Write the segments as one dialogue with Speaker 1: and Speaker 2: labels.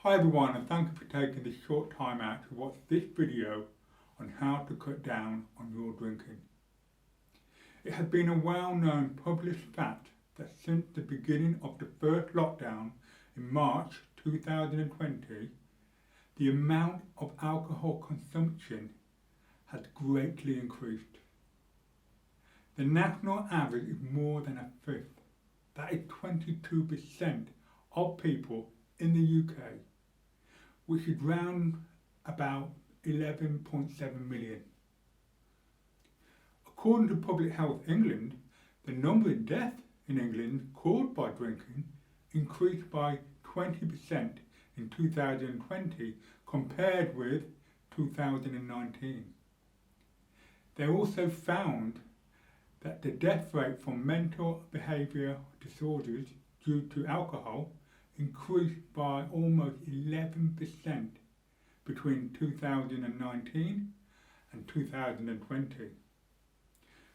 Speaker 1: Hi everyone, and thank you for taking this short time out to watch this video on how to cut down on your drinking. It has been a well-known published fact that since the beginning of the first lockdown in March 2020, the amount of alcohol consumption has greatly increased. The national average is more than a fifth. That is 22% of people in the UK, which is round about 11.7 million. According to Public Health England, the number of deaths in England caused by drinking increased by 20% in 2020 compared with 2019. They also found that the death rate from mental behaviour disorders due to alcohol increased by almost 11% between 2019 and 2020,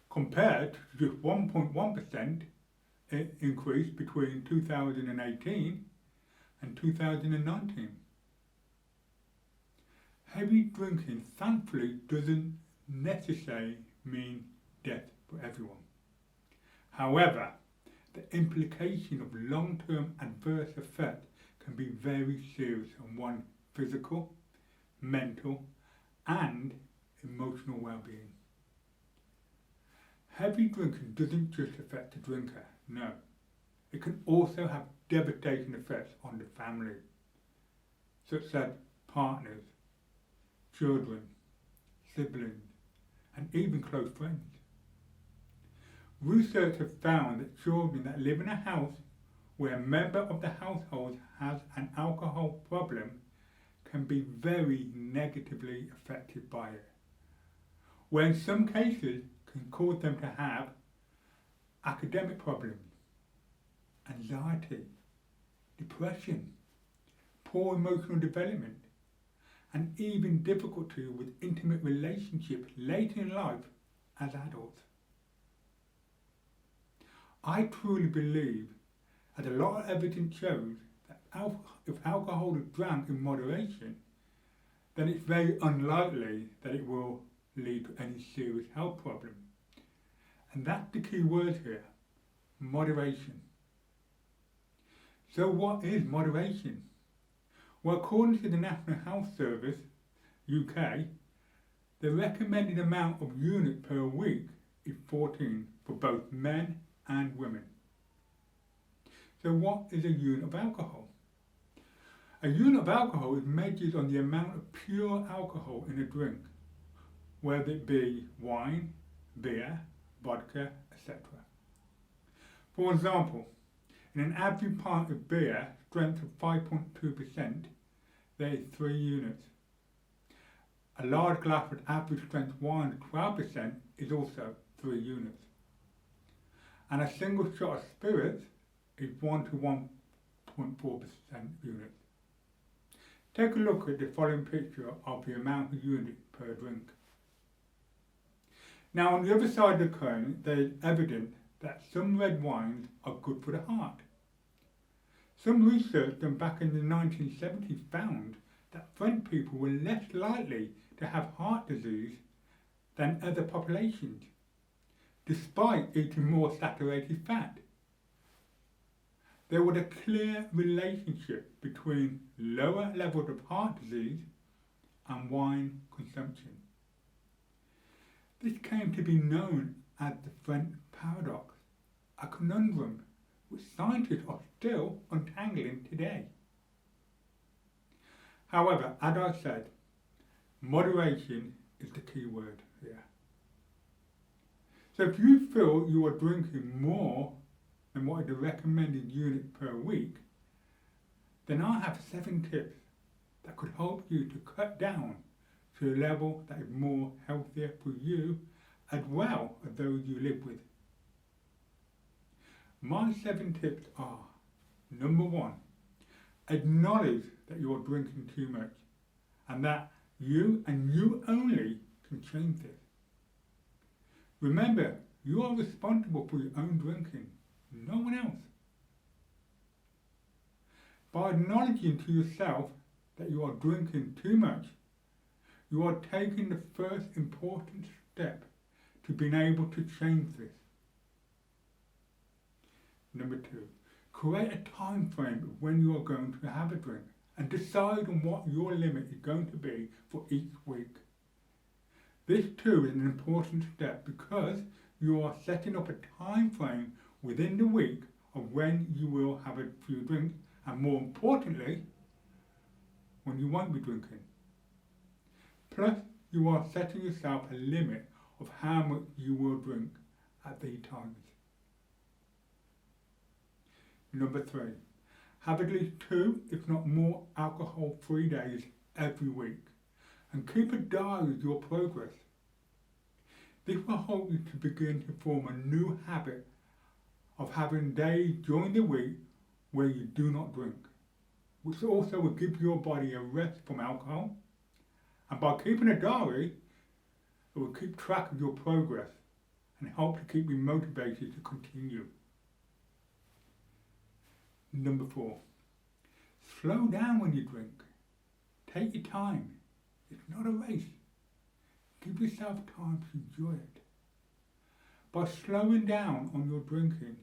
Speaker 1: compared to just 1.1% increase between 2018 and 2019. Heavy drinking thankfully doesn't necessarily mean death for everyone. However, the implication of long-term adverse effects can be very serious on one's physical, mental and emotional well-being. Heavy drinking doesn't just affect the drinker, no. It can also have devastating effects on the family, such as partners, children, siblings and even close friends. Research has found that children that live in a house where a member of the household has an alcohol problem can be very negatively affected by it, where in some cases can cause them to have academic problems, anxiety, depression, poor emotional development, and even difficulty with intimate relationships later in life as adults. I truly believe, as a lot of evidence shows, that if alcohol is drank in moderation, then it's very unlikely that it will lead to any serious health problem. And that's the key word here, moderation. So what is moderation? Well, according to the National Health Service, UK, the recommended amount of units per week is 14 for both men and women. So what is a unit of alcohol? A unit of alcohol is measured on the amount of pure alcohol in a drink, whether it be wine, beer, vodka, etc. For example, in an average pint of beer, strength of 5.2%, there is 3 units. A large glass with average strength wine of 12% is also 3 units. And a single shot of spirits is 1 to 1.4% units. Take a look at the following picture of the amount of units per drink. Now on the other side of the coin, there is evidence that some red wines are good for the heart. Some research done back in the 1970s found that French people were less likely to have heart disease than other populations, despite eating more saturated fat. There was a clear relationship between lower levels of heart disease and wine consumption. This came to be known as the French paradox, a conundrum which scientists are still untangling today. However, as I said, moderation is the key word here. So if you feel you are drinking more than what is the recommended unit per week, then I have 7 tips that could help you to cut down to a level that is more healthier for you as well as those you live with. My 7 tips are: number 1, acknowledge that you are drinking too much and that you and you only can change this. Remember, you are responsible for your own drinking, no one else. By acknowledging to yourself that you are drinking too much, you are taking the first important step to being able to change this. Number 2, create a time frame of when you are going to have a drink and decide on what your limit is going to be for each week. This too is an important step because you are setting up a time frame within the week of when you will have a few drinks and, more importantly, when you won't be drinking. Plus, you are setting yourself a limit of how much you will drink at these times. Number 3, have at least 2, if not more, alcohol-free days every week and keep a diary of your progress. This will help you to begin to form a new habit of having days during the week where you do not drink, which also will give your body a rest from alcohol. And by keeping a diary, it will keep track of your progress and help to keep you motivated to continue. Number 4, slow down when you drink. Take your time. It's not a race. Give yourself time to enjoy it. By slowing down on your drinking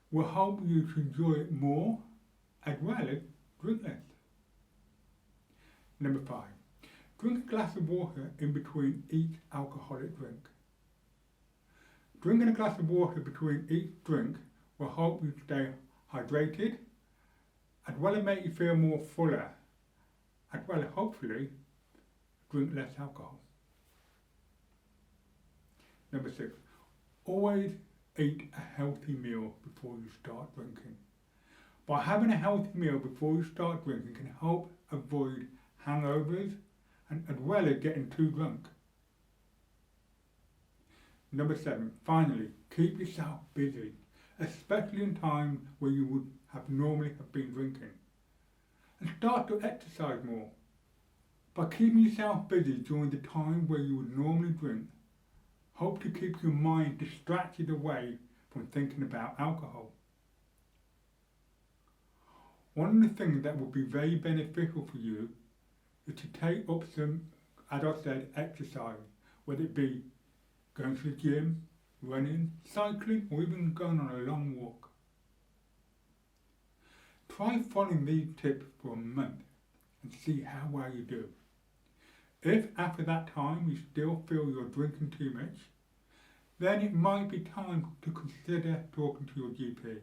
Speaker 1: will help you to enjoy it more as well as drink less. Number 5, drink a glass of water in between each alcoholic drink. Drinking a glass of water between each drink will help you stay hydrated, as well as make you feel more fuller, as well as hopefully drink less alcohol. Number 6, always eat a healthy meal before you start drinking. By having a healthy meal before you start drinking can help avoid hangovers and as well as getting too drunk. Number 7, finally, keep yourself busy, especially in times where you would have normally have been drinking. And start to exercise more. By keeping yourself busy during the time where you would normally drink, hope to keep your mind distracted away from thinking about alcohol. One of the things that will be very beneficial for you is to take up some, as I said, exercise, whether it be going to the gym, running, cycling, or even going on a long walk. Try following these tips for a month and see how well you do. If after that time you still feel you're drinking too much, then it might be time to consider talking to your GP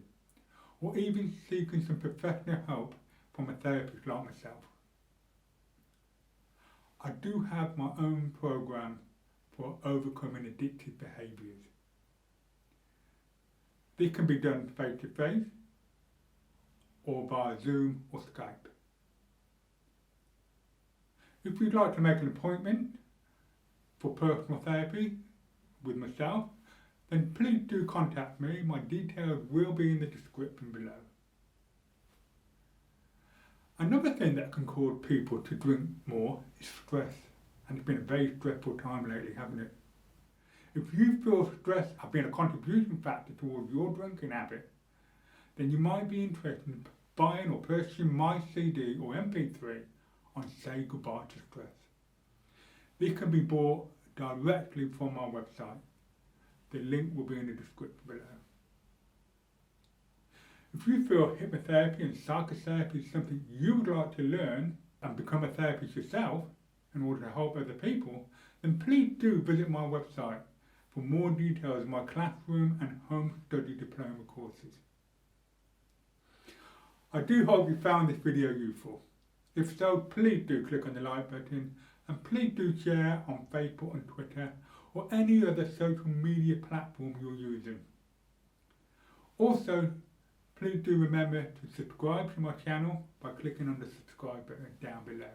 Speaker 1: or even seeking some professional help from a therapist like myself. I do have my own program for overcoming addictive behaviours. This can be done face to face or via Zoom or Skype. If you'd like to make an appointment for personal therapy with myself, then please do contact me. My details will be in the description below. Another thing that can cause people to drink more is stress, and it's been a very stressful time lately, hasn't it? If you feel stress has been a contribution factor towards your drinking habit, then you might be interested in buying or purchasing my CD or MP3 on Say Goodbye to Stress. This can be bought directly from our website. The link will be in the description below. If you feel hypnotherapy and psychotherapy is something you would like to learn and become a therapist yourself in order to help other people, then please do visit my website for more details of my classroom and home study diploma courses. I do hope you found this video useful. If so, please do click on the like button and please do share on Facebook and Twitter or any other social media platform you're using. Also, please do remember to subscribe to my channel by clicking on the subscribe button down below,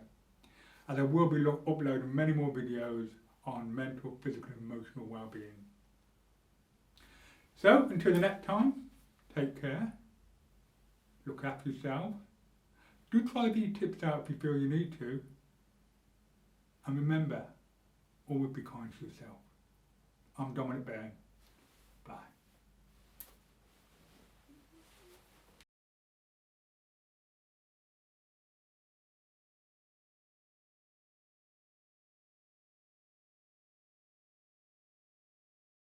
Speaker 1: as I will be uploading many more videos on mental, physical and emotional well-being. So, until the next time, take care, look after yourself, do try these tips out if you feel you need to, and remember, always be kind to yourself. I'm Dominic Beirne.